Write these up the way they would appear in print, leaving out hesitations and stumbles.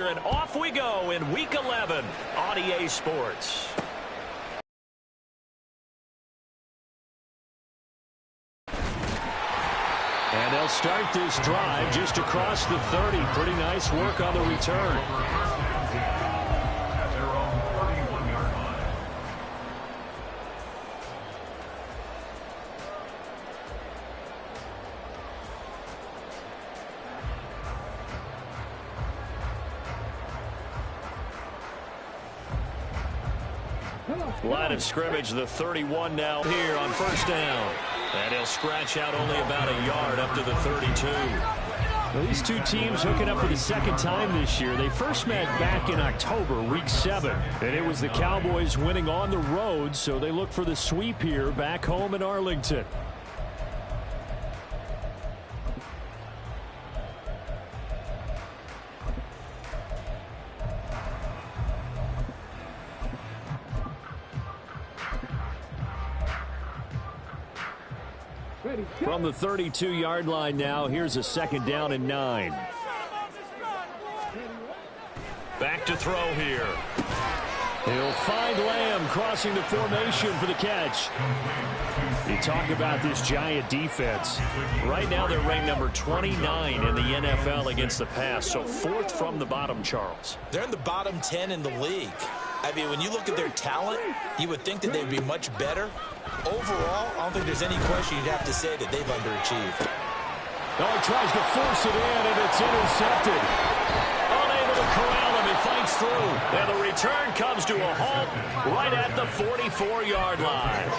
here, and off we go in Week 11 on EA Sports. And they'll start this drive just across the 30. Pretty nice work on the return. Line of scrimmage, the 31 now here on first down. And he'll scratch out only about a yard up to the 32. Well, these two teams hooking up for the second time this year. They first met back in October, Week 7. And it was the Cowboys winning on the road, so they look for the sweep here back home in Arlington. From the 32-yard line now, here's a second down and 9. Back to throw here. He'll find Lamb crossing the formation for the catch. You talk about this Giant defense. Right now they're ranked number 29 in the NFL against the pass, so fourth from the bottom, Charles. They're in the bottom 10 in the league. I mean, when you look at their talent, you would think that they'd be much better. Overall, I don't think there's any question you'd have to say that they've underachieved. Oh, he tries to force it in, and it's intercepted. Unable to corral him, he fights through. And the return comes to a halt right at the 44-yard line.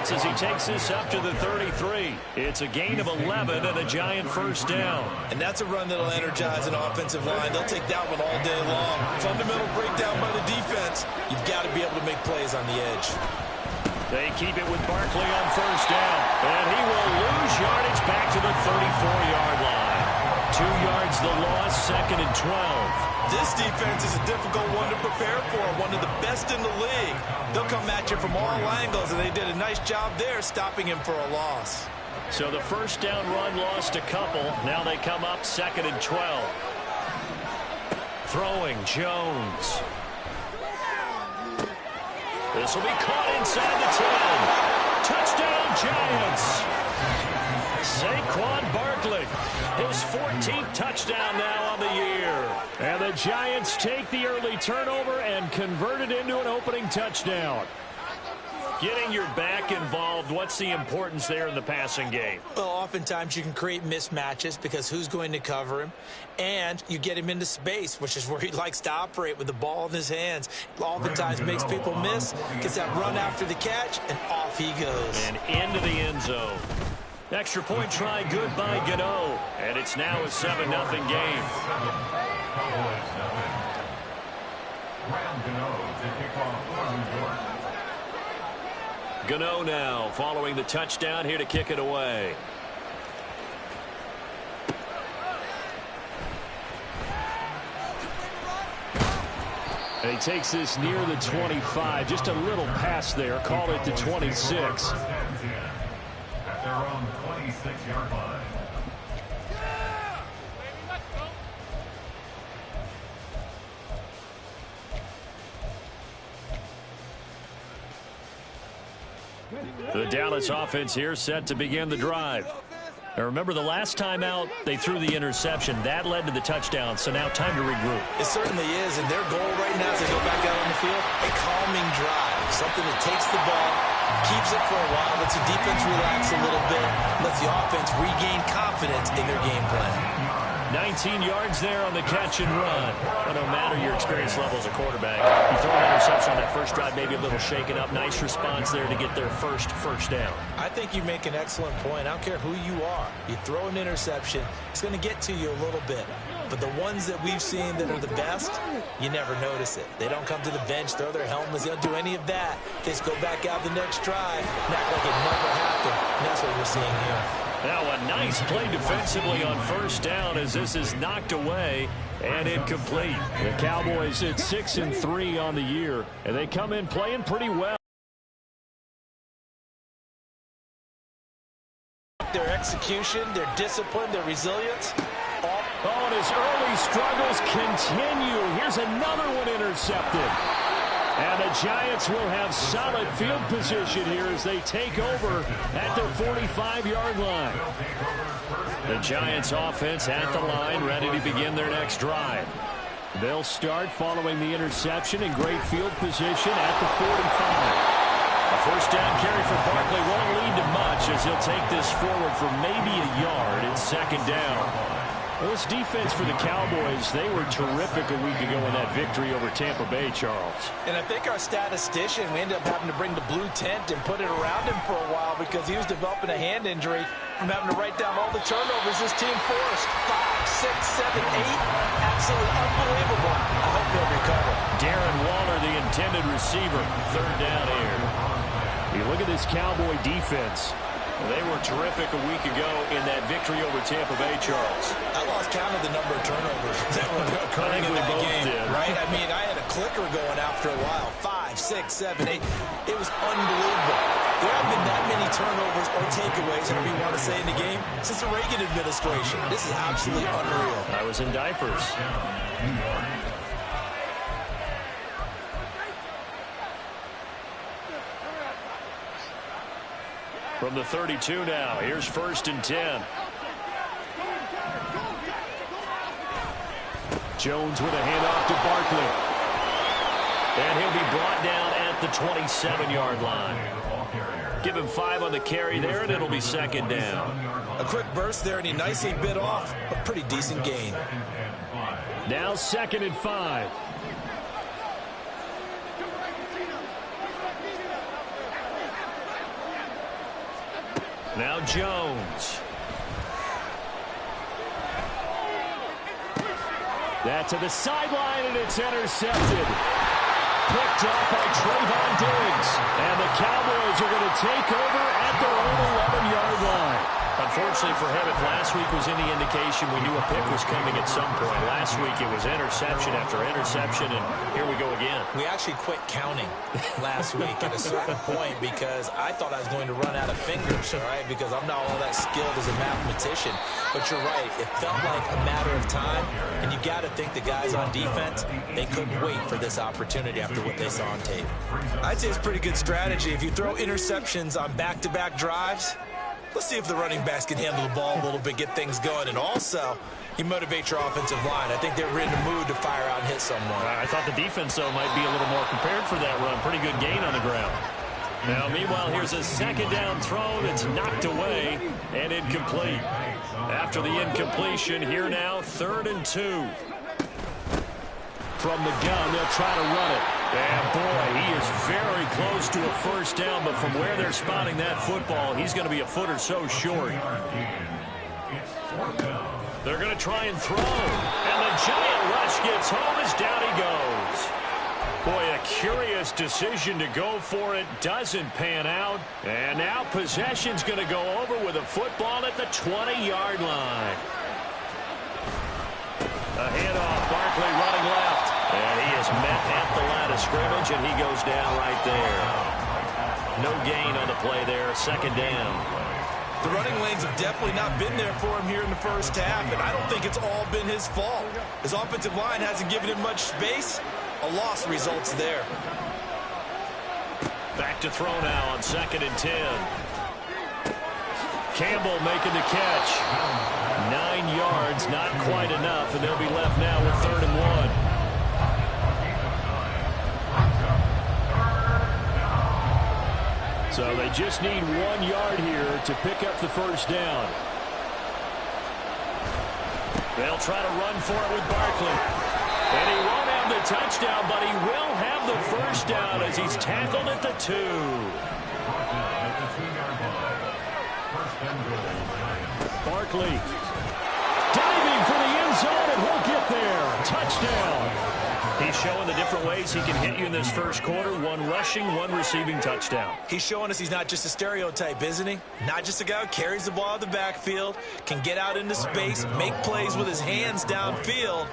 As he takes this up to the 33. It's a gain of 11 and a Giant first down. And that's a run that'll energize an offensive line. They'll take that one all day long. Fundamental breakdown by the defense. You've got to be able to make plays on the edge. They keep it with Barkley on first down. And he will lose yardage back to the 34-yard line. 2 yards the loss, second and 12. This defense is a difficult one to prepare for, one of the best in the league. They'll come at you from all angles, and they did a nice job there stopping him for a loss. So the first down run lost a couple. Now they come up second and 12. Throwing Jones. This will be caught inside the 10. Touchdown, Giants. Saquon Barkley, his 14th touchdown now on the year. And the Giants take the early turnover and convert it into an opening touchdown. Getting your back involved, what's the importance there in the passing game? Well, oftentimes you can create mismatches because who's going to cover him? And you get him into space, which is where he likes to operate with the ball in his hands. Oftentimes makes people miss, gets that run after the catch, and off he goes. And into the end zone. Extra point try good by Gano. And it's now a 7-0 game. Gano now following the touchdown here to kick it away. And he takes this near the 25. Just a little pass there. Call it the 26. At their own 26-yard line. The Dallas offense here set to begin the drive. Now remember, the last time out, they threw the interception. That led to the touchdown, so now time to regroup. It certainly is, and their goal right now as they go back out on the field, a calming drive, something that takes the ball, keeps it for a while, lets the defense relax a little bit, lets the offense regain confidence in their game plan. 19 yards there on the catch and run. Well, no matter your experience level as a quarterback, you throw an interception on that first last drive maybe a little shaken up. Nice response there to get their first down. I think you make an excellent point. I don't care who you are. You throw an interception, it's going to get to you a little bit. But the ones that we've seen that are the best, you never notice it. They don't come to the bench, throw their helmets. They don't do any of that. They just go back out the next drive and act like it never happened. And that's what we're seeing here. Now a nice play defensively on first down as this is knocked away and incomplete. The Cowboys at 6-3 on the year, and they come in playing pretty well. Their execution, their discipline, their resilience. Oh, and his early struggles continue. Here's another one intercepted. And the Giants will have solid field position here as they take over at their 45-yard line. The Giants offense at the line, ready to begin their next drive. They'll start following the interception in great field position at the 45. A first down carry for Barkley won't lead to much as he'll take this forward for maybe a yard in second down. Well, this defense for the Cowboys, they were terrific a week ago in that victory over Tampa Bay, Charles. And I think our statistician, we ended up having to bring the blue tent and put it around him for a while because he was developing a hand injury from having to write down all the turnovers this team forced. 5, 6, 7, 8. Absolutely unbelievable. I hope he'll recover. Darren Waller, the intended receiver. Third down here. You look at this Cowboy defense. They were terrific a week ago in that victory over Tampa Bay, Charles. I lost count of the number of turnovers that were occurring in that game, right? I mean, I had a clicker going after a while. 5, 6, 7, 8. It was unbelievable. There haven't been that many turnovers or takeaways, whatever you want to say, in the game since the Reagan administration. This is absolutely unreal. I was in diapers. From the 32 now, here's 1st and 10. Jones with a handoff to Barkley. And he'll be brought down at the 27-yard line. Give him 5 on the carry there, and it'll be second down. A quick burst there, and he nicely bit off a pretty decent gain. Now 2nd and 5. Now Jones. That to the sideline, and it's intercepted. Picked off by Trayvon Diggs. And the Cowboys are going to take over at their own 11-yard line. Unfortunately for him, if last week was any indication, we knew a pick was coming at some point. Last week it was interception after interception, and here we go again. We actually quit counting last week at a certain point because I thought I was going to run out of fingers, all right, because I'm not all that skilled as a mathematician. But you're right. It felt like a matter of time, and you got to think the guys on defense, they couldn't wait for this opportunity after what they saw on tape. I'd say it's pretty good strategy. If you throw interceptions on back-to-back drives, let's see if the running backs can handle the ball a little bit, get things going. And also, you motivate your offensive line. I think they're in the mood to fire out and hit someone. I thought the defense, though, might be a little more prepared for that run. Pretty good gain on the ground. Now, meanwhile, here's a second down throw that's knocked away and incomplete. After the incompletion, here now, 3rd and 2. From the gun, they'll try to run it. And, boy, he is very close to a first down, but from where they're spotting that football, he's going to be a foot or so short. They're going to try and throw. And the giant rush gets home as down he goes. Boy, a curious decision to go for it. Doesn't pan out. And now possession's going to go over with a football at the 20-yard line. A handoff. Barkley running left. And he is met at the line of scrimmage, and he goes down right there. No gain on the play there. 2nd down. The running lanes have definitely not been there for him here in the first half, and I don't think it's all been his fault. His offensive line hasn't given him much space. A loss results there. Back to throw now on 2nd and 10. Campbell making the catch. 9 yards, not quite enough, and they'll be left now with 3rd and 1. So they just need 1 yard here to pick up the first down. They'll try to run for it with Barkley. And he won't have have the touchdown, but he will have the first down as he's tackled at the 2. Barkley diving for the end zone, and he'll get there. Touchdown. He's showing the different ways he can hit you in this first quarter. One rushing, one receiving touchdown. He's showing us he's not just a stereotype, isn't he? Not just a guy who carries the ball out of the backfield, can get out into space, make plays with his hands downfield.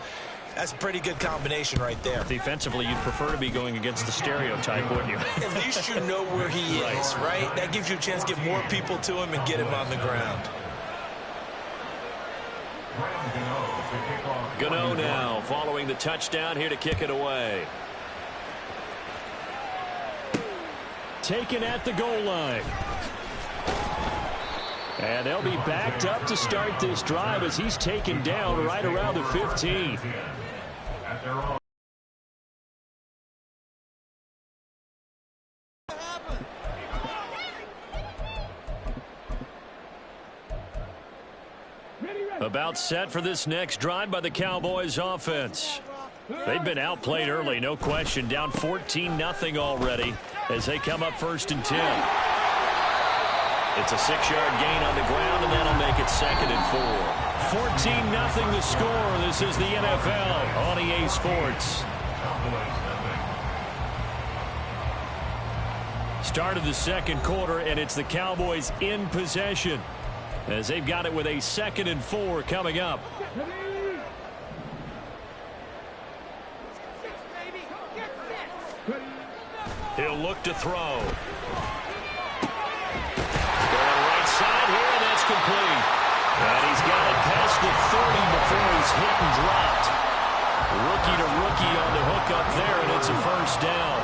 That's a pretty good combination right there. Defensively, you'd prefer to be going against the stereotype, wouldn't you? At least you know where he is, right? That gives you a chance to get more people to him and get him on the ground. Gano now following the touchdown here to kick it away. Taken at the goal line. And they'll be backed up to start this drive as he's taken down right around the 15. About set for this next drive by the Cowboys offense. They've been outplayed early, no question. Down 14-0 already as they come up 1st and 10. It's a 6-yard gain on the ground, and that'll make it 2nd and 4. 14-0 the score. This is the NFL on EA Sports. Start of the second quarter, and it's the Cowboys in possession as they've got it with a 2nd and 4 coming up. He'll look to throw. Going right side here, and that's complete. And he's got it past the 30 before he's hit and dropped. Rookie to rookie on the hook up there, and it's a first down.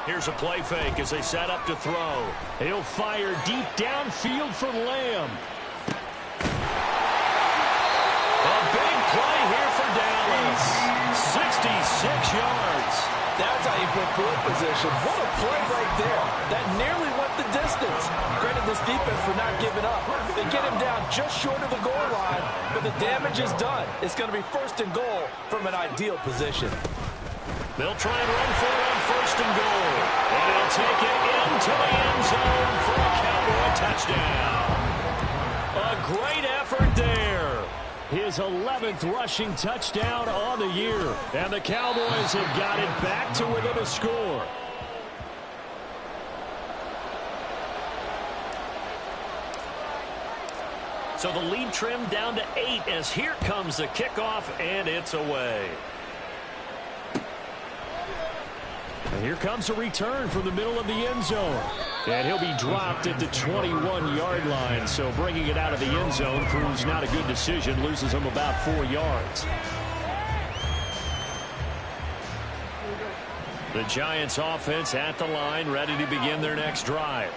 Here's a play fake as they set up to throw. He'll fire deep downfield for Lamb. A big play here for Dallas. 66 yards. That's how you put field position. What a play right there. That nearly went the distance. Credit this defense for not giving up. They get him down just short of the goal line, but the damage is done. It's going to be 1st and goal from an ideal position. They'll try and run for it on 1st and goal. And he'll take it into the end zone for a Cowboy touchdown. A great effort there. His 11th rushing touchdown on the year. And the Cowboys have got it back to within a score. So the lead trimmed down to 8 as here comes the kickoff, and it's away. And here comes a return from the middle of the end zone. And he'll be dropped at the 21-yard line. So bringing it out of the end zone proves not a good decision. Loses him about 4 yards. The Giants offense at the line, ready to begin their next drive.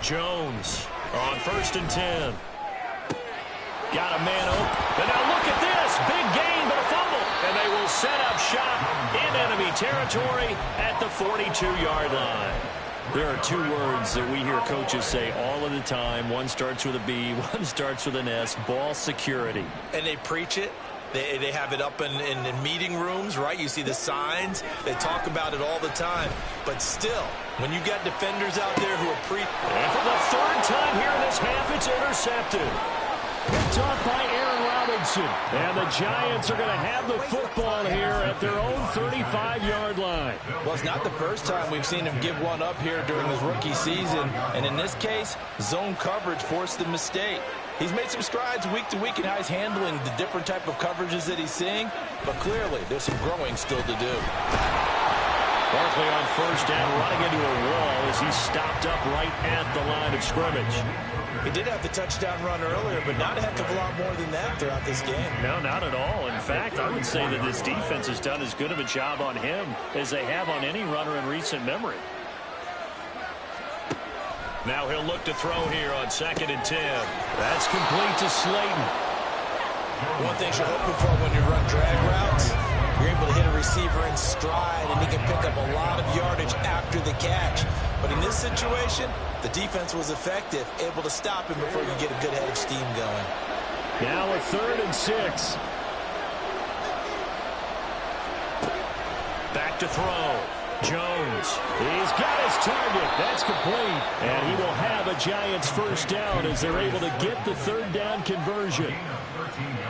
Jones on 1st and 10. Got a man open. And now look at this. Big gain, but a fumble. And they will set up shop in enemy territory at the 42-yard line. There are 2 words that we hear coaches say all of the time. One starts with a B, one starts with an S. Ball security. And they preach it. They have it up in meeting rooms, right? You see the signs. They talk about it all the time. But still, when you got defenders out there who are And for the 3rd time here in this half, it's intercepted. Picked off by Aaron Robinson. And the Giants are going to have the football here at their own 35-yard line. Well, it's not the first time we've seen him give one up here during his rookie season. And in this case, zone coverage forced the mistake. He's made some strides week to week in how he's handling the different type of coverages that he's seeing. But clearly, there's some growing still to do. Barkley on 1st down, running into a wall as he's stopped up right at the line of scrimmage. He did have the touchdown run earlier, but not a heck of a lot more than that throughout this game. No, not at all. In fact, I would say that this defense has done as good of a job on him as they have on any runner in recent memory. Now he'll look to throw here on 2nd and 10. That's complete to Slayton. One thing you're hoping for when you run drag routes, You're able to hit a receiver in stride, and he can pick up a lot of yardage after the catch. But in this situation, the defense was effective, able to stop him before you get a good head of steam going. Now a 3rd and 6. Back to throw. Jones. He's got his target. That's complete. And he will have a Giants first down as they're able to get the 3rd down conversion.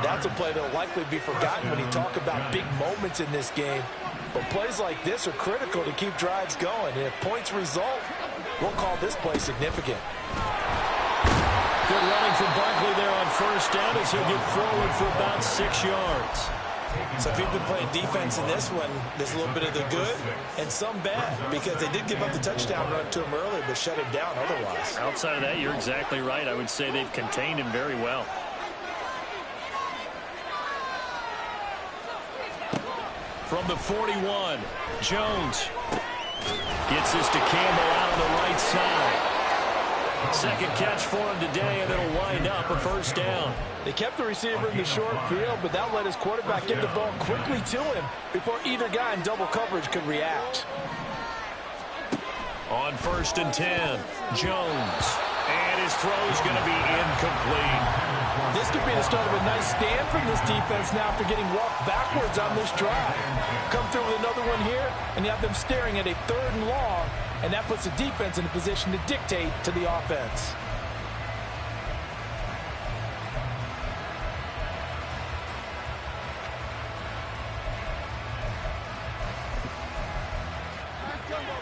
That's a play that will likely be forgotten when you talk about big moments in this game. But plays like this are critical to keep drives going. And if points result, we'll call this play significant. Good running from Barkley there on first down as he'll get forward for about 6 yards. So if you've been playing defense in this one, there's a little bit of the good and some bad, because they did give up the touchdown run to him earlier but shut him down otherwise. Outside of that, you're exactly right. I would say they've contained him very well. From the 41, Jones gets this to Campbell out on the right side. Second catch for him today, and it'll wind up a first down. They kept the receiver in the short field, but that let his quarterback get the ball quickly to him before either guy in double coverage could react. On 1st and 10, Jones. And his throw's going to be incomplete. This could be the start of a nice stand from this defense now after getting walked backwards on this drive. Come through with another one here, and you have them staring at a 3rd and long, and that puts the defense in a position to dictate to the offense.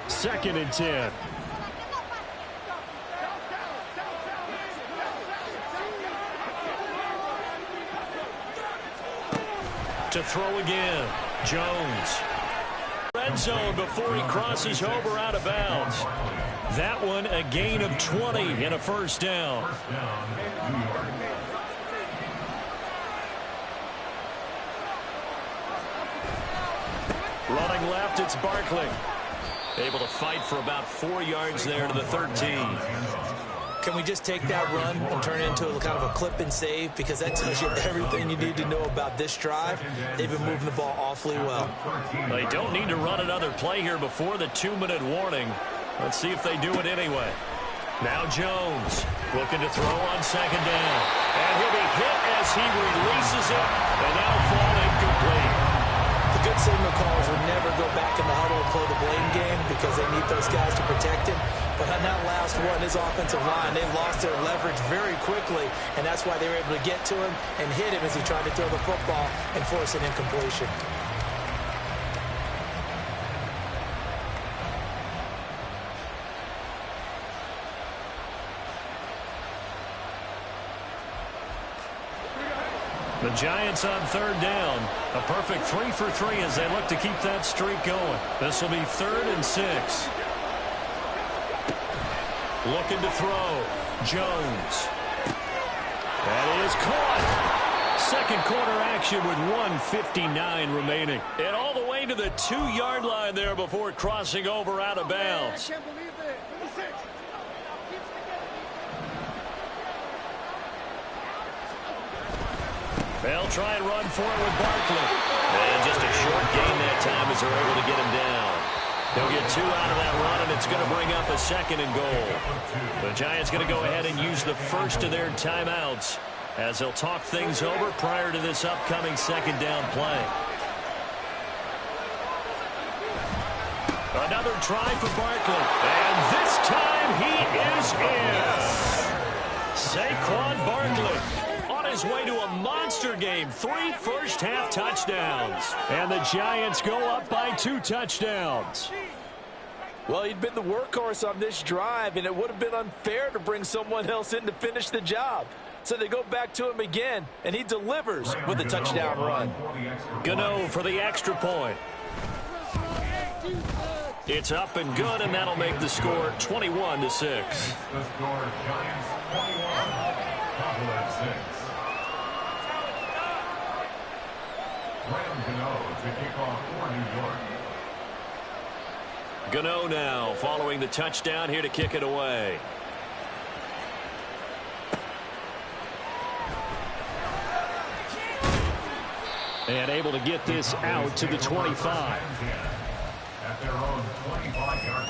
Second and 10. To throw again, Jones. Red zone before he crosses over out of bounds. That one a gain of 20 and a first down. Running left, it's Barkley. Able to fight for about 4 yards there to the 13. Can we just take that run and turn it into a kind of a clip and save? Because that tells you everything you need to know about this drive. They've been moving the ball awfully well. They don't need to run another play here before the 2-minute warning. Let's see if they do it anyway. Now Jones looking to throw on 2nd down. And he'll be hit as he releases it. And that'll fall incomplete. The good signal callers will never go back in the huddle and play the blame game because they need those guys to protect him. But on that last one, his offensive line, they lost their leverage very quickly, and that's why they were able to get to him and hit him as he tried to throw the football and force an incompletion. The Giants on 3rd down. A perfect 3 for 3 as they look to keep that streak going. This will be 3rd and 6. Looking to throw. Jones. That is caught. Second quarter action with 1:59 remaining. And all the way to the 2-yard line there before crossing over out of bounds. They'll try and run for it with Barkley. And just a short gain that time as they're able to get him down. They'll get 2 out of that run, and it's going to bring up a 2nd and goal. The Giants going to go ahead and use the first of their timeouts as they'll talk things over prior to this upcoming 2nd down play. Another try for Barkley. And this time he is in. Saquon Barkley on his way to a monster game. 3 first-half touchdowns. And the Giants go up by 2 touchdowns. Well, he'd been the workhorse on this drive, and it would have been unfair to bring someone else in to finish the job. So they go back to him again, and he delivers with a touchdown run. Gano for the extra point. It's up and good, and that'll make the score 21-6. The score, Giants 21, Cowboys 6. Graham Gano to kick off for New York. Gano now following the touchdown here to kick it away. And able to get this out to the 25. At their own 25-yard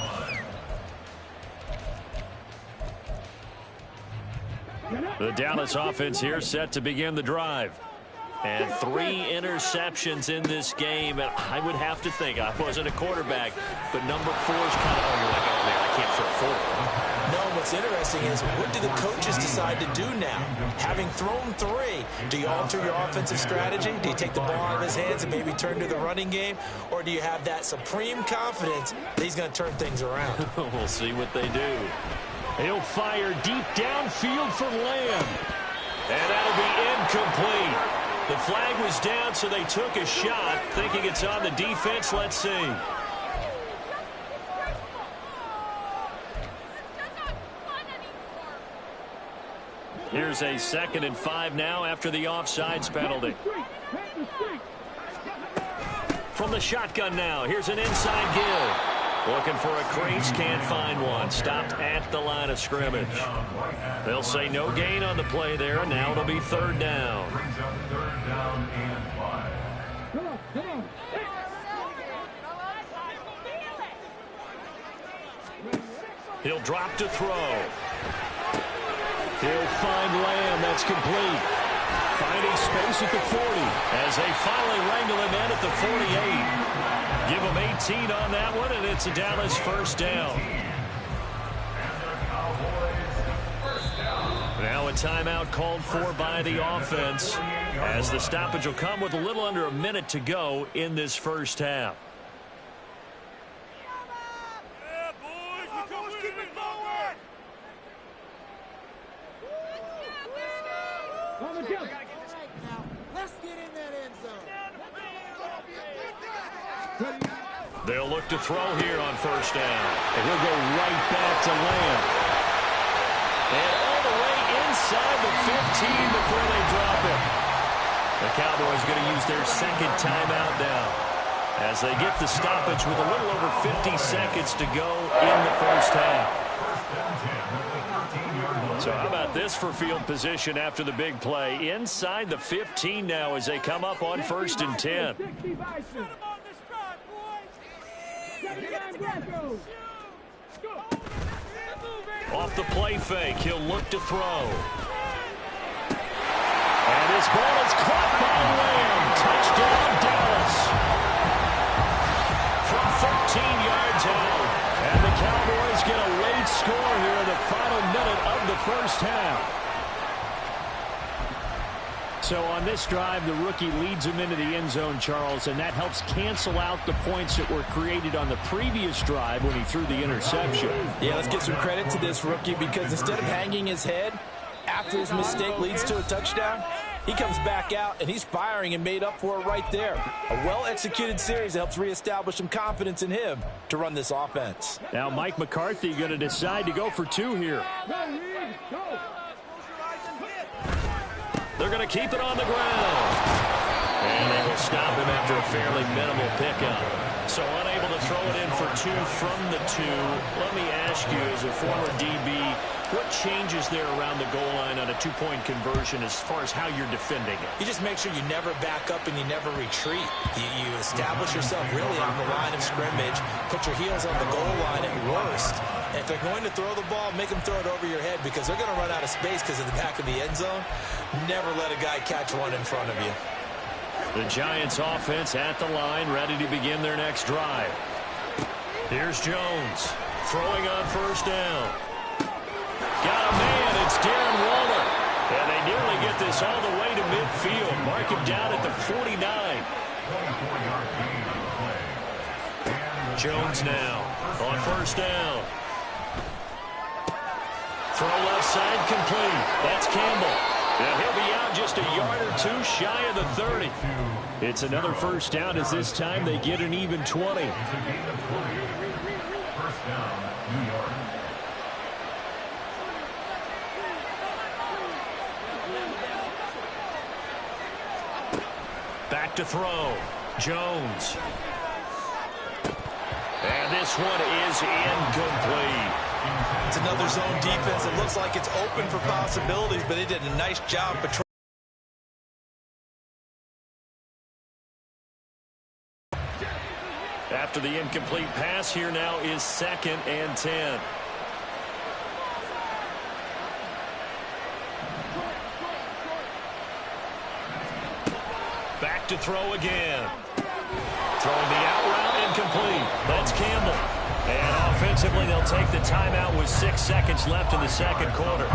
line. The Dallas offense here set to begin the drive. And 3 interceptions in this game. And I would have to think, I wasn't a quarterback, but number 4 is kind of, oh, you're like, oh, man, I can't throw 4. No, what's interesting is, what do the coaches decide to do now? Having thrown 3, do you alter your offensive strategy? Do you take the ball out of his hands and maybe turn to the running game? Or do you have that supreme confidence that he's going to turn things around? We'll see what they do. He'll fire deep downfield for Lamb. And that'll be incomplete. The flag was down, so they took a shot, thinking it's on the defense. Let's see. Here's a 2nd and 5 now after the offsides penalty. From the shotgun now, here's an inside give. Looking for a crease, can't find one. Stopped at the line of scrimmage. They'll say no gain on the play there. Now it'll be 3rd down. Brings up 3rd down and 5. He'll drop to throw. He'll find Lamb. That's complete. Finding space at the 40 as they finally wrangle him in at the 48. Give him 18 on that one, and it's a Dallas 1st down. Now a timeout called for by the offense, as the stoppage will come with a little under a minute to go in this 1st half. Yeah, boys, keep it forward. Let's get in that end zone. They'll look to throw here on 1st down. And he'll go right back to Lamb. And all the way inside the 15 before they drop it. The Cowboys going to use their 2nd timeout now, as they get the stoppage with a little over 50 seconds to go in the 1st half. So how about this for field position after the big play? Inside the 15 now as they come up on 1st and 10. Off the play fake, he'll look to throw. And his ball is caught by Lamb. Touchdown, Dallas. From 13 yards out. And the Cowboys get a late score here in the final minute of the 1st half. So on this drive, the rookie leads him into the end zone, Charles, and that helps cancel out the points that were created on the previous drive when he threw the interception. Yeah, let's give some credit to this rookie, because instead of hanging his head after his mistake leads to a touchdown, he comes back out and he's firing and made up for it right there. A well-executed series that helps reestablish some confidence in him to run this offense. Now Mike McCarthy going to decide to go for 2 here. They're going to keep it on the ground. And they will stop him after a fairly minimal pickup. So unable to throw it in for 2 from the 2. Let me ask you, as a former DB, what changes there around the goal line on a 2-point conversion as far as how you're defending it? You just make sure you never back up and you never retreat. You establish yourself really on the line of scrimmage, put your heels on the goal line at worst. And if they're going to throw the ball, make them throw it over your head, because they're going to run out of space because of the back of the end zone. Never let a guy catch one in front of you. The Giants offense at the line, ready to begin their next drive. Here's Jones throwing on 1st down. Got a man, it's Darren Waller. And they nearly get this all the way to midfield. Mark him down at the 49. Jones now on 1st down. Throw left side complete. That's Campbell. And he'll be out just a yard or 2 shy of the 30. It's another 1st down, as this time they get an even 20. 1st down, New York. Back to throw. Jones. And this one is incomplete. It's another zone defense. It looks like it's open for possibilities, but they did a nice job patrolling. After the incomplete pass, here now is 2nd and 10. Back to throw again. Throwing the out route, incomplete. That's Campbell. And offensively, they'll take the timeout with 6 seconds left in the second quarter.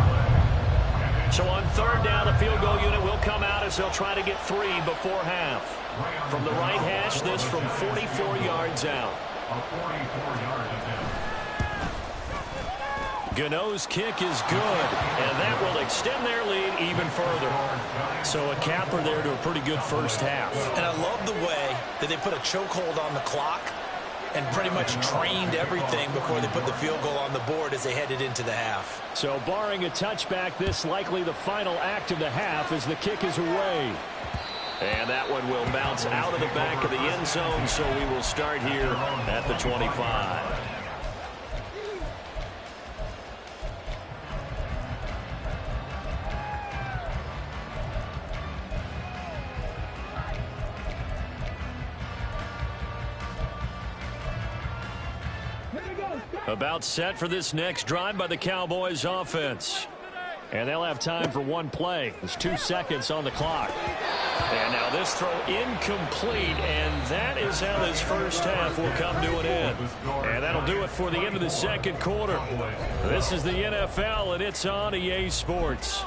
So on 3rd down, the field goal unit will come out as they'll try to get 3 before half. From the right hash, this from 44 yards out. Gano's kick is good, and that will extend their lead even further. So a capper there to a pretty good first half. And I love the way that they put a chokehold on the clock and pretty much trained everything before they put the field goal on the board as they headed into the half. So barring a touchback, this likely the final act of the half as the kick is away. And that one will bounce out of the back of the end zone, so we will start here at the 25. About set for this next drive by the Cowboys offense. And they'll have time for one play. There's 2 seconds on the clock. And now this throw incomplete, and that is how this first half will come to an end. And that'll do it for the end of the second quarter. This is the NFL, and it's on EA Sports.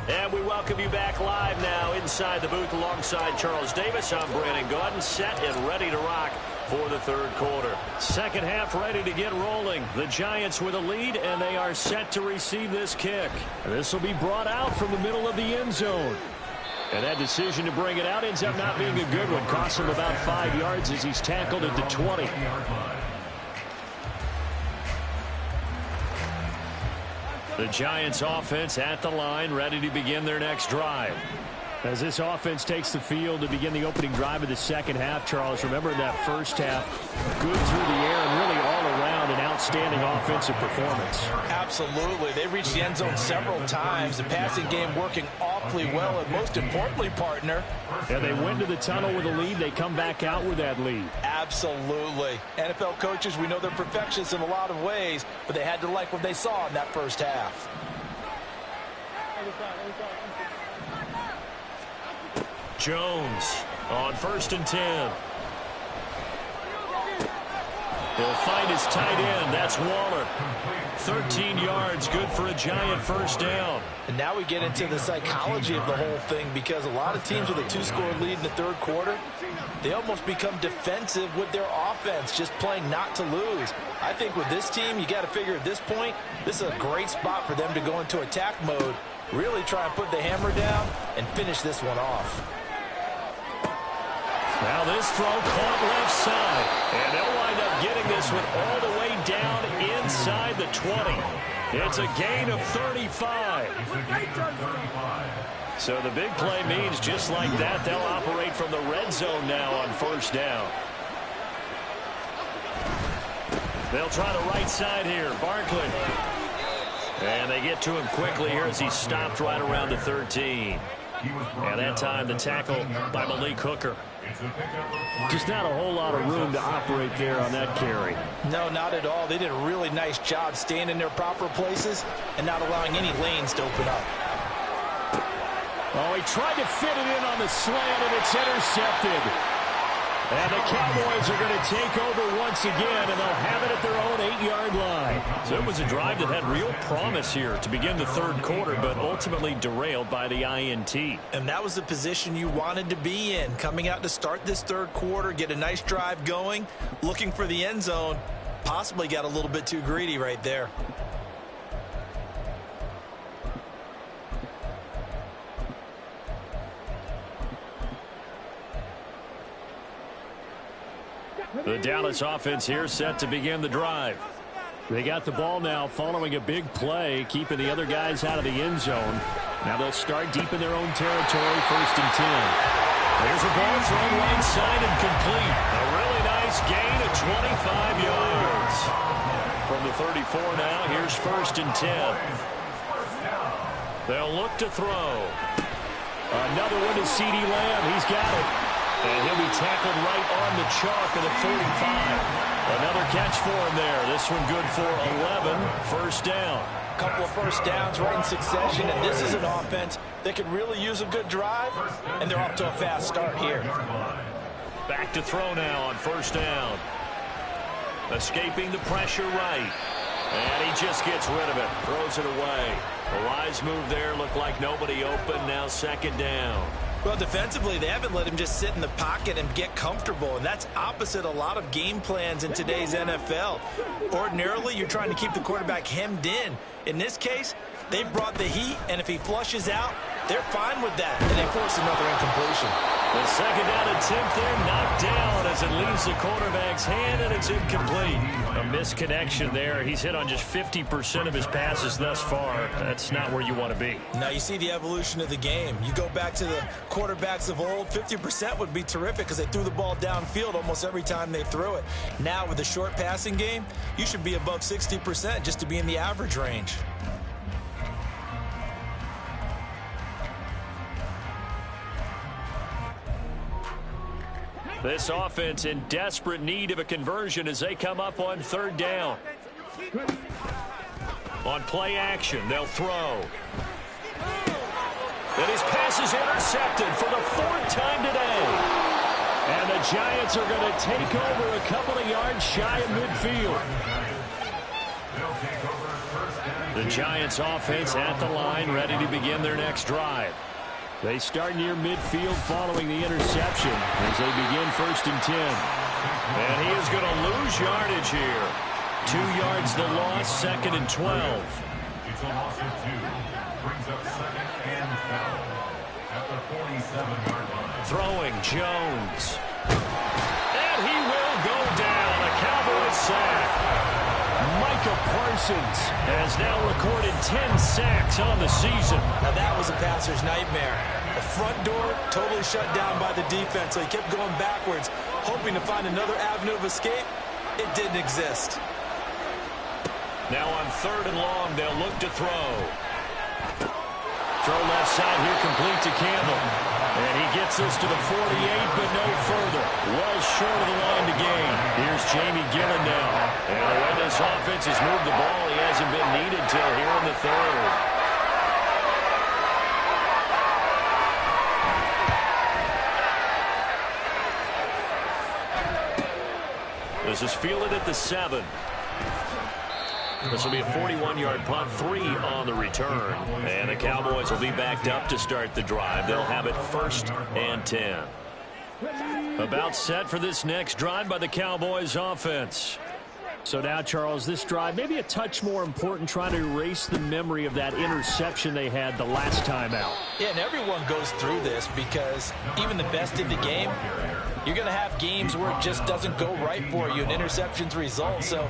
And we welcome you back live now inside the booth alongside Charles Davis. I'm Brandon Gaudin, set and ready to rock for the third quarter. Second half ready to get rolling. The Giants with a lead, and they are set to receive this kick. This will be brought out from the middle of the end zone. And that decision to bring it out ends up not being a good one. Costs him about 5 yards as he's tackled at the 20. The Giants offense at the line, ready to begin their next drive. As this offense takes the field to begin the opening drive of the second half, Charles, remember that first half, good through the air and really all around an outstanding offensive performance. Absolutely. They reached the end zone several times. The passing game working awfully well, and most importantly, partner. And they went to the tunnel with a lead. They come back out with that lead. Absolutely. NFL coaches, we know they're perfectionists in a lot of ways, but they had to like what they saw in that first half. Jones on 1st and 10. He'll find his tight end. That's Waller. 13 yards, good for a Giant first down. And now we get into the psychology of the whole thing, because a lot of teams with a 2-score lead in the third quarter, they almost become defensive with their offense, just playing not to lose. I think with this team, you got to figure at this point, this is a great spot for them to go into attack mode, really try and put the hammer down and finish this one off. Now this throw caught left side, and they'll wind up getting this one all the way down inside the 20. It's a gain of 35. So the big play means just like that, they'll operate from the red zone now on first down. They'll try the right side here, Barkley. And they get to him quickly here as he stopped right around the 13. And that time the tackle by Malik Hooker. Just not a whole lot of room to operate there on that carry. No, not at all. They did a really nice job staying in their proper places and not allowing any lanes to open up. Oh, he tried to fit it in on the slant, and it's intercepted. And the Cowboys are going to take over once again, and they'll have it at their own 8-yard line. So it was a drive that had real promise here to begin the third quarter, but ultimately derailed by the INT. And that was the position you wanted to be in, coming out to start this third quarter, get a nice drive going, looking for the end zone. Possibly got a little bit too greedy right there. The Dallas offense here set to begin the drive. They got the ball now following a big play, keeping the other guys out of the end zone. Now they'll start deep in their own territory, 1st and 10. There's a ball thrown right side and complete. A really nice gain of 25 yards. From the 34 now, here's 1st and 10. They'll look to throw. Another one to C.D. Lamb. He's got it. And he'll be tackled right on the chalk at the 45. Another catch for him there. This one good for 11. 1st down. Couple of first downs right in succession, and this is an offense that could really use a good drive, and they're off to a fast start here. Back to throw now on 1st down. Escaping the pressure right. And he just gets rid of it. Throws it away. A wise move there. Looked like nobody open. Now 2nd down. Well, defensively, they haven't let him just sit in the pocket and get comfortable, and that's opposite a lot of game plans in today's NFL. Ordinarily, you're trying to keep the quarterback hemmed in. In this case, they brought the heat, and if he flushes out, they're fine with that, and they force another incompletion. The 2nd down attempt there knocked down as it leaves the quarterback's hand, and it's incomplete. A misconnection there. He's hit on just 50% of his passes thus far. That's not where you want to be. Now you see the evolution of the game. You go back to the quarterbacks of old, 50% would be terrific because they threw the ball downfield almost every time they threw it. Now with the short passing game, you should be above 60% just to be in the average range. This offense in desperate need of a conversion as they come up on 3rd down. On play action, they'll throw. And his pass is intercepted for the 4th time today. And the Giants are going to take over a couple of yards shy of midfield. The Giants offense at the line, ready to begin their next drive. They start near midfield following the interception as they begin 1st and 10. And he is going to lose yardage here. 2 yards the loss, 2nd and 12. It's a loss of 2. Brings up 2nd and foul at the 47-yard line. Throwing Jones. And he will go down. A Cowboys sack. Micah Parsons has now recorded 10 sacks on the season. Now that was a passer's nightmare. The front door totally shut down by the defense, so he kept going backwards, hoping to find another avenue of escape. It didn't exist. Now on 3rd and long, they'll look to throw. Throw left side here, complete to Campbell. And he gets this to the 48, but no further. Well short of the line to gain. Here's Jamie Gillen now. And the way this offense has moved the ball, he hasn't been needed till here in the 3rd. This is fielded at the 7. This will be a 41-yard punt, 3 on the return. And the Cowboys will be backed up to start the drive. They'll have it 1st and 10. About set for this next drive by the Cowboys offense. So now, Charles, this drive maybe a touch more important, trying to erase the memory of that interception they had the last time out. Yeah, and everyone goes through this because even the best in the game, you're going to have games where it just doesn't go right for you and interceptions result. So,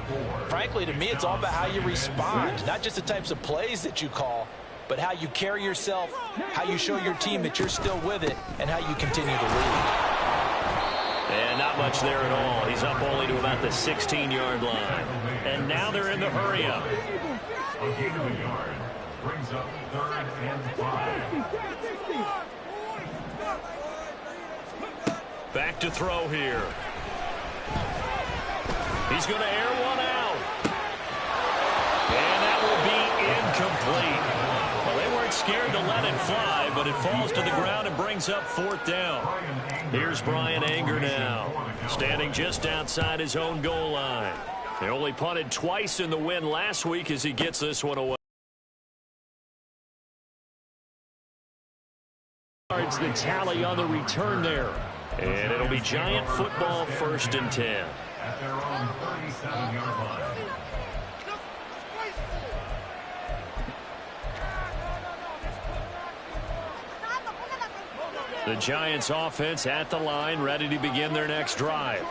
frankly, to me, it's all about how you respond, not just the types of plays that you call, but how you carry yourself, how you show your team that you're still with it, and how you continue to lead. And not much there at all. He's up only to about the 16-yard line. And now they're in the hurry-up. A gain of a yard brings up 3rd and 5. Back to throw here. He's going to air one out. And that will be incomplete. Well, they weren't scared to let it fly, but it falls to the ground and brings up 4th down. Here's Brian Anger now, standing just outside his own goal line. They only punted twice in the win last week as he gets this one away. The tally on the return there. And it'll be Giant football 1st and 10. At their own 37-yard line. The Giants offense at the line, ready to begin their next drive.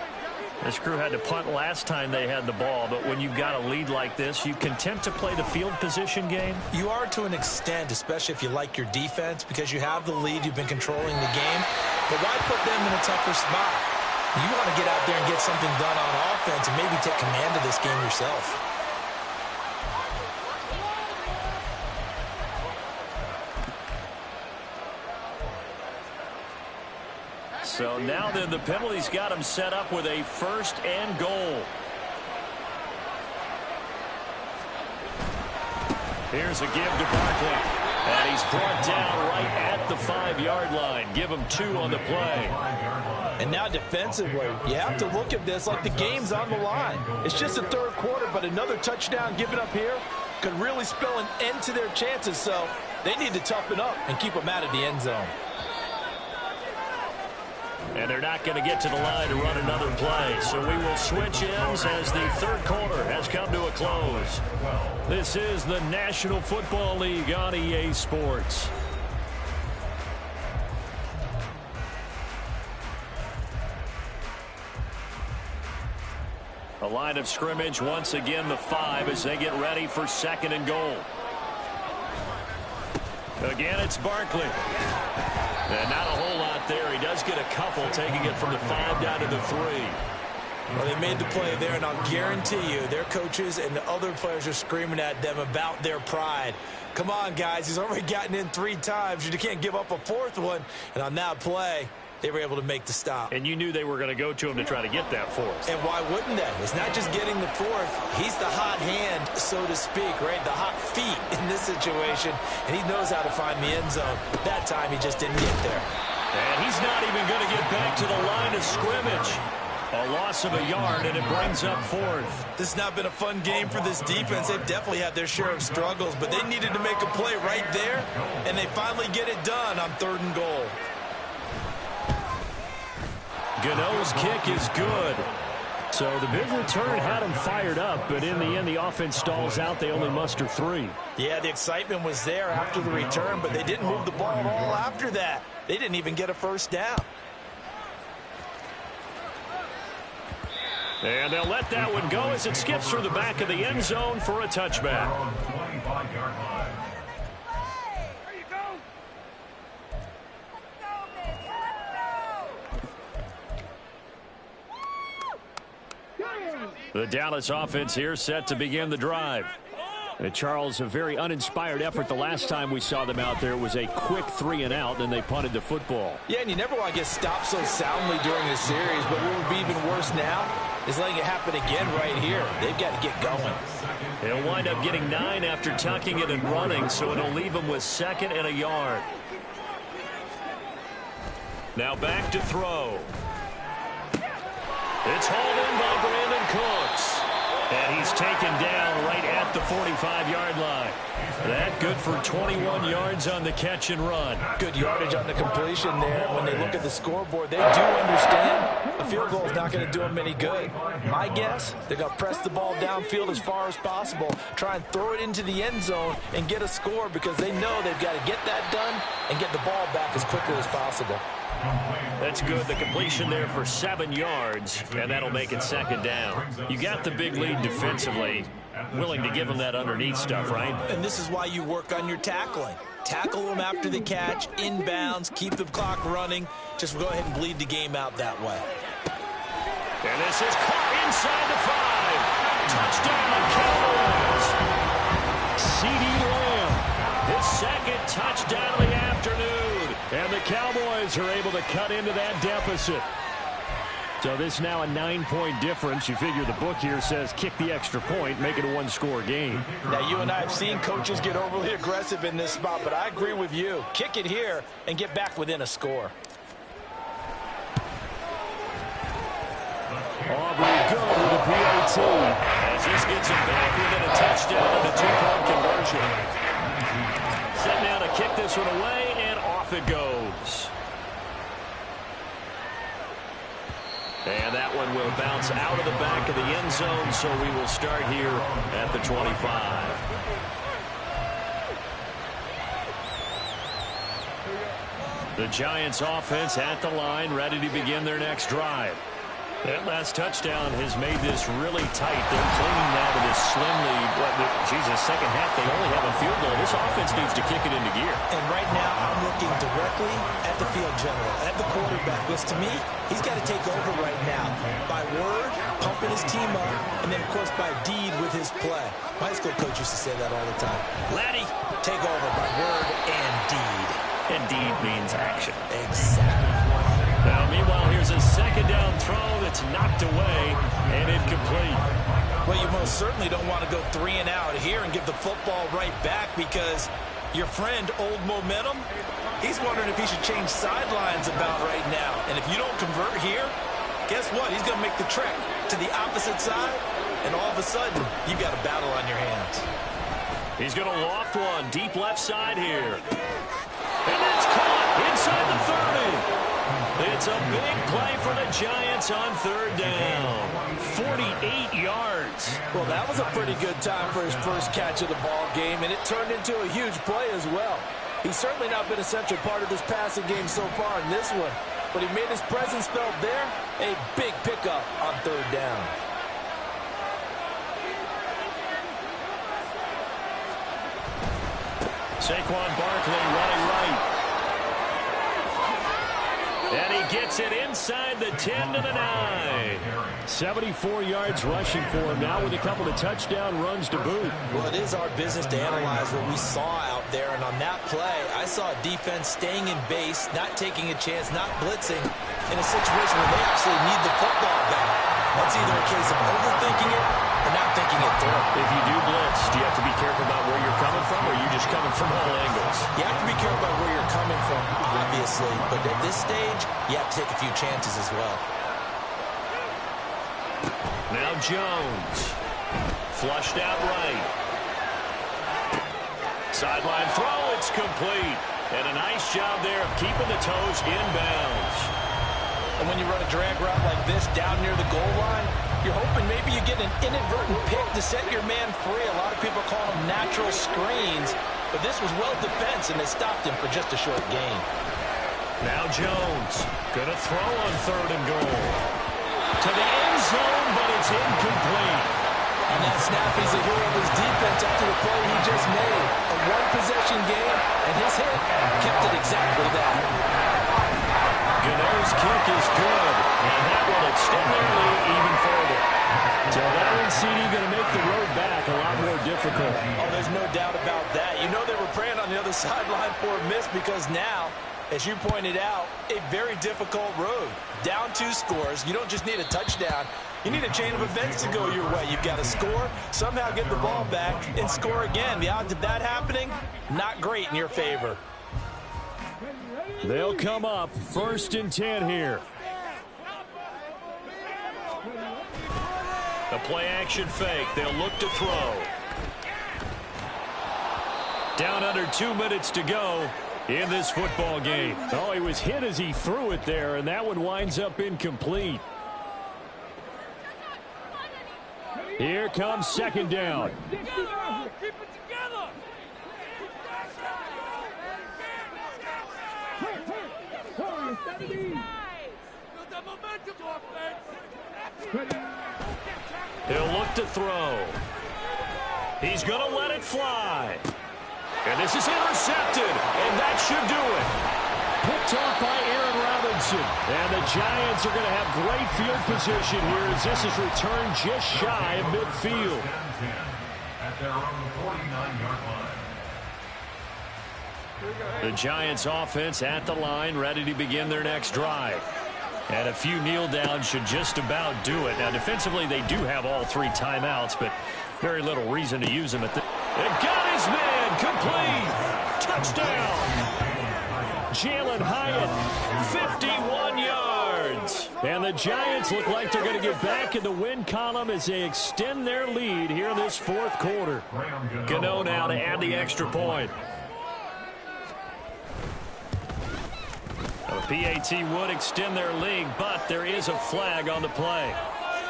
This crew had to punt last time they had the ball, but when you've got a lead like this, you content to play the field position game? You are to an extent, especially if you like your defense, because you have the lead, you've been controlling the game. But why put them in a tougher spot? You want to get out there and get something done on offense and maybe take command of this game yourself. So now then, the penalty's got him set up with a 1st and goal. Here's a give to Barkley. And he's brought down right at the 5-yard line. Give him 2 on the play. And now defensively, you have to look at this like the game's on the line. It's just the 3rd quarter, but another touchdown given up here could really spell an end to their chances. So they need to toughen up and keep them out of the end zone. And they're not going to get to the line to run another play. So we will switch ends as the 3rd quarter has come to a close. This is the National Football League on EA Sports. A line of scrimmage once again the 5 as they get ready for 2nd and goal. Again, it's Barkley. And not a whole lot there. He does get a couple, taking it from the 5 down to the 3. Well, they made the play there, and I'll guarantee you their coaches and the other players are screaming at them about their pride. Come on, guys. He's already gotten in 3 times. You can't give up a 4th one. And on that play, they were able to make the stop. And you knew they were going to go to him to try to get that 4th. And why wouldn't they? It's not just getting the 4th. He's the hot hand, so to speak, right? The hot feet in this situation. And he knows how to find the end zone. That time, he just didn't get there. And he's not even going to get back to the line of scrimmage. A loss of a yard, and it brings up 4th. This has not been a fun game for this defense. They've definitely had their share of struggles, but they needed to make a play right there, and they finally get it done on 3rd and goal. Gano's kick is good. So the big return had him fired up, but in the end, the offense stalls out. They only muster 3. Yeah, the excitement was there after the return, but they didn't move the ball at all after that. They didn't even get a 1st down. And they'll let that one go as it skips through the back of the end zone for a touchback. The Dallas offense here set to begin the drive. And Charles, a very uninspired effort the last time we saw them out there. It was a quick 3 and out, and they punted the football. Yeah, and you never want to get stopped so soundly during the series, but what would be even worse now is letting it happen again right here. They've got to get going. He'll wind up getting 9 after tucking it and running, so it'll leave him with 2nd and a yard. Now back to throw. It's hauled in by Brandon Cooks. And he's taken down right at the 45-yard line. That good for 21 yards on the catch and run. Good yardage on the completion there. When they look at the scoreboard, they do understand a field goal is not going to do them any good. My guess, they're going to press the ball downfield as far as possible, try and throw it into the end zone and get a score because they know they've got to get that done and get the ball back as quickly as possible. That's good. The completion there for 7 yards, and that'll make it 2nd down. You got the big lead defensively. Willing to give them that underneath stuff, right? And this is why you work on your tackling. Tackle them after the catch, inbounds, keep the clock running. Just go ahead and bleed the game out that way. And this is caught inside the 5. Touchdown, Cowboys. C.D. Lamb, his 2nd touchdown of the afternoon. And the Cowboys are able to cut into that deficit. So this now a 9-point difference. You figure the book here says kick the extra point, make it a 1-score game. Now, you and I have seen coaches get overly aggressive in this spot, but I agree with you. Kick it here and get back within a score. Aubrey good with a PAT. As this gets him back within a touchdown and a 2-point conversion. Set now to kick this one away, and off it goes. And that one will bounce out of the back of the end zone, so we will start here at the 25. The Giants offense at the line, ready to begin their next drive. That last touchdown has made this really tight. They're clinging now to this slim lead. Second half, they only have a field goal. This offense needs to kick it into gear. And right now, I'm looking directly at the field general, at the quarterback, which to me, he's got to take over right now. By word, pumping his team up, and then, of course, by deed with his play. My high school coach used to say that all the time. Laddie, take over by word and deed. And deed means action. Exactly. Now, meanwhile, here's a second down throw that's knocked away and incomplete. Well, you most certainly don't want to go 3 and out here and give the football right back because your friend, Old Momentum, he's wondering if he should change sidelines about right now. And if you don't convert here, guess what? He's going to make the trek to the opposite side, and all of a sudden, you've got a battle on your hands. He's going to loft one deep left side here. And that's caught inside the 30. It's a big play for the Giants on third down. 48 yards. Well, that was a pretty good time for his first catch of the ball game, and it turned into a huge play as well. He's certainly not been a central part of this passing game so far in this one, but he made his presence felt there. A big pickup on third down. Saquon Barkley running right. And he gets it inside the 10 to the 9. 74 yards rushing for him now with a couple of touchdown runs to boot. Well, it is our business to analyze what we saw out there. And on that play, I saw a defense staying in base, not taking a chance, not blitzing in a situation where they absolutely need the football back. That's either a case of overthinking it or not thinking it through. If you do blitz, do you have to be careful about where you're coming from, or are you just coming from all angles? You have to be careful about where you're coming from, obviously. But at this stage, you have to take a few chances as well. Now Jones. Flushed out right. Sideline throw, it's complete. And a nice job there of keeping the toes inbounds. And when you run a drag route like this down near the goal line, you're hoping maybe you get an inadvertent pick to set your man free. A lot of people call them natural screens, but this was well defense, and they stopped him for just a short gain. Now Jones gonna throw on third and goal. To the end zone, but it's incomplete. On that snap, he's a hero of his defense after the play he just made. A one-possession game, and his hit kept it exactly that. Gano's kick is good, and that will extend their lead even further. So that one, CD, going to make the road back a lot more difficult. Oh, there's no doubt about that. You know they were praying on the other sideline for a miss because now, as you pointed out, a very difficult road. Down 2 scores. You don't just need a touchdown. You need a chain of events to go your way. You've got to score, somehow get the ball back, and score again. The odds of that happening, not great in your favor. They'll come up 1st and 10 here. The play action fake. They'll look to throw. Down under 2 minutes to go in this football game. Oh, he was hit as he threw it there, and that one winds up incomplete. Here comes second down. Keep it together. He'll look to throw. He's going to let it fly. And this is intercepted, and that should do it. Picked off by Aaron Robinson. And the Giants are going to have great field position here as this is returned just shy of midfield. At their own 49-yard line. The Giants offense at the line, ready to begin their next drive. And a few kneel downs should just about do it. Now, defensively, they do have all 3 timeouts, but very little reason to use them at the... It got his man complete. Touchdown. Jalen Hyatt, 51 yards. And the Giants look like they're going to get back in the win column as they extend their lead here in this 4th quarter. Gano now to add the extra point. The PAT would extend their lead, but there is a flag on the play.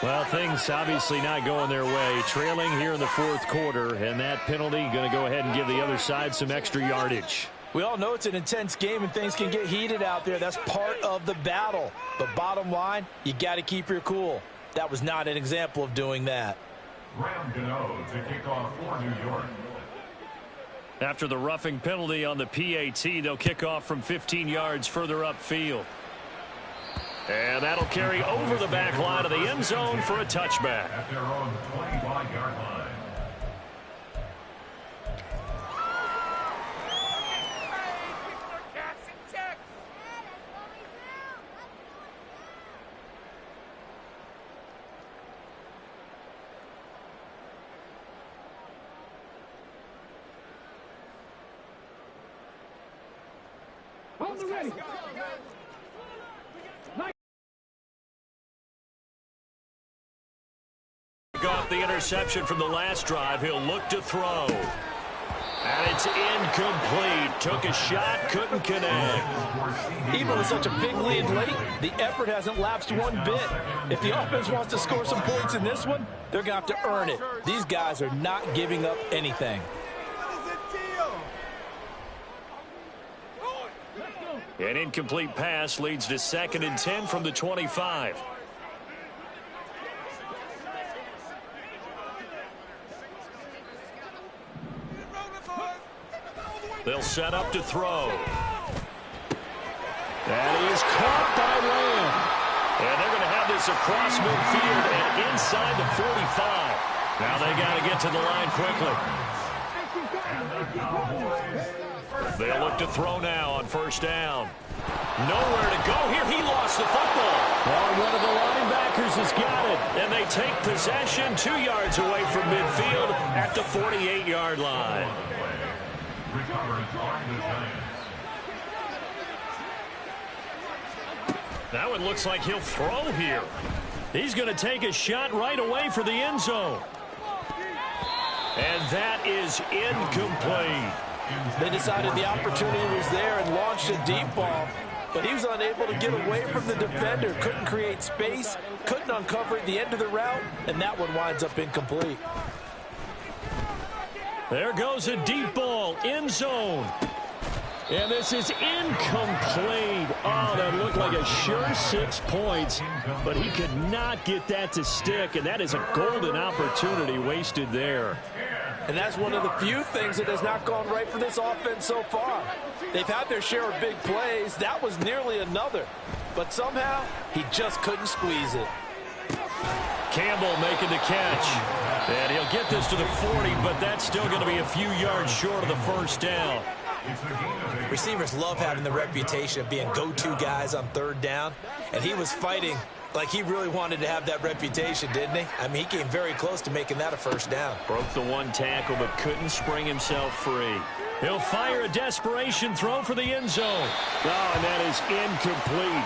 Well, things obviously not going their way. Trailing here in the 4th quarter, and that penalty going to go ahead and give the other side some extra yardage. We all know it's an intense game and things can get heated out there. That's part of the battle. But bottom line, you got to keep your cool. That was not an example of doing that. To kick off for New York. After the roughing penalty on the PAT, they'll kick off from 15 yards further upfield. And that'll carry over the back line of the end zone for a touchback. At their own 25-yard line. Off the interception from the last drive, he'll look to throw. And it's incomplete. Took a shot, couldn't connect. Even with such a big lead late, the effort hasn't lapsed one bit. If the offense wants to score some points in this one, they're going to have to earn it. These guys are not giving up anything. An incomplete pass leads to 2nd and 10 from the 25. They'll set up to throw. That is caught by Lamb. And they're going to have this across midfield and inside the 45. Now they got to get to the line quickly. They'll look to throw now on 1st down. Nowhere to go here. He lost the football. Well, one of the linebackers has got it. And they take possession 2 yards away from midfield at the 48-yard line. Now it looks like he'll throw here. He's going to take a shot right away for the end zone. And that is incomplete. They decided the opportunity was there and launched a deep ball, but he was unable to get away from the defender. Couldn't create space, couldn't uncover at the end of the route, and that one winds up incomplete. There goes a deep ball, end zone. And this is incomplete. Oh, that looked like a sure 6 points, but he could not get that to stick, and that is a golden opportunity wasted there. And that's one of the few things that has not gone right for this offense so far. They've had their share of big plays. That was nearly another. But somehow, he just couldn't squeeze it. Campbell making the catch. And he'll get this to the 40, but that's still going to be a few yards short of the 1st down. Receivers love having the reputation of being go-to guys on 3rd down. And he was fighting like he really wanted to have that reputation, didn't he? I mean, he came very close to making that a 1st down. Broke the 1 tackle, but couldn't spring himself free. He'll fire a desperation throw for the end zone. Oh, and that is incomplete.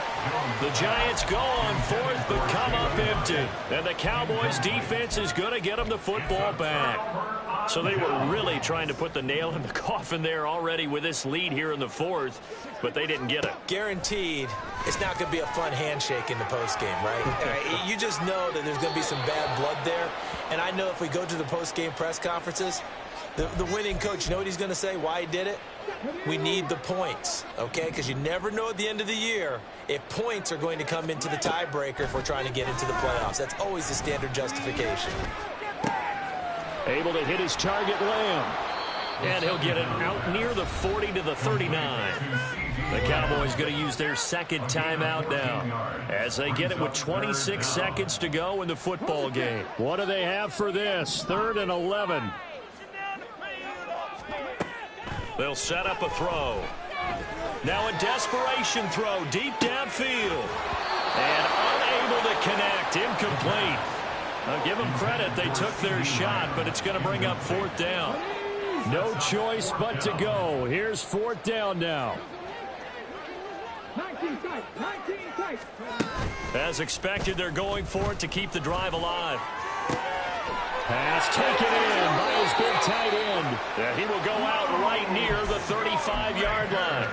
The Giants go on 4th, but come up empty. And the Cowboys' defense is going to get them the football back. So they were really trying to put the nail in the coffin there already with this lead here in the 4th, but they didn't get it. Guaranteed, it's not going to be a fun handshake in the postgame, right? You just know that there's going to be some bad blood there. And I know if we go to the postgame press conferences, the winning coach, you know what he's going to say, why he did it? We need the points, okay? Because you never know at the end of the year if points are going to come into the tiebreaker if we're trying to get into the playoffs. That's always the standard justification. Able to hit his target, Lamb. And he'll get it out near the 40 to the 39. The Cowboys going to use their 2nd timeout now as they get it with 26 seconds to go in the football game. What do they have for this? 3rd and 11. They'll set up a throw. Now a desperation throw deep downfield. And unable to connect. Incomplete. I'll give them credit. They took their shot, but it's going to bring up 4th down. No choice but to go. Here's 4th down now. As expected, they're going for it to keep the drive alive. Pass taken in by his big tight end. And he will go out right near the 35-yard line.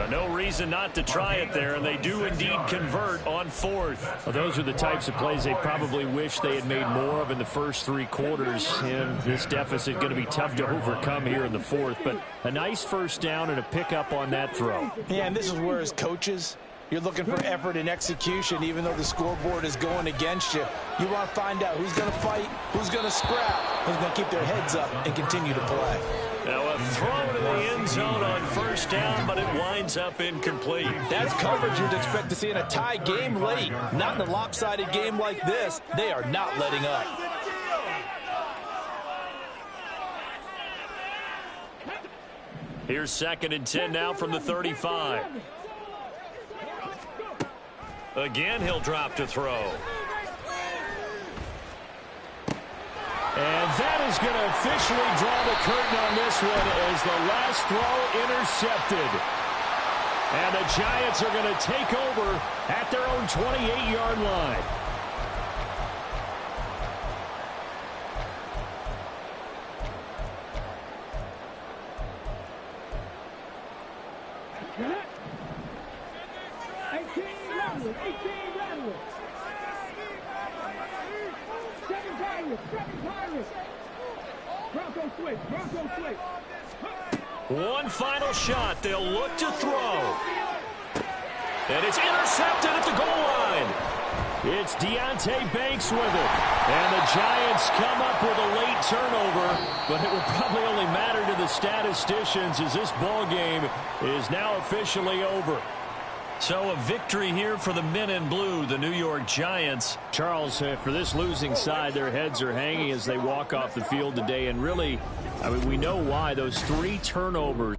No reason not to try it there, and they do indeed convert on fourth. Well, those are the types of plays they probably wish they had made more of in the first 3 quarters. And this deficit going to be tough to overcome here in the fourth. But a nice first down and a pickup on that throw. Yeah, and this is where as coaches, you're looking for effort and execution, even though the scoreboard is going against you. You want to find out who's going to fight, who's going to scrap, who's going to keep their heads up and continue to play. Now a throw to the end zone on first down, but it winds up incomplete. That's coverage you'd expect to see in a tie game late. Not in a lopsided game like this. They are not letting up. Here's 2nd and 10 now from the 35. Again, he'll drop to throw. And that is going to officially draw the curtain on this one as the last throw intercepted. And the Giants are going to take over at their own 28-yard line. One final shot. They'll look to throw. And it's intercepted at the goal line. It's Deonte Banks with it. And the Giants come up with a late turnover, but it will probably only matter to the statisticians as this ball game is now officially over. So a victory here for the men in blue, the New York Giants. Charles, for this losing side, their heads are hanging as they walk off the field today. And really, I mean, we know why. Those 3 turnovers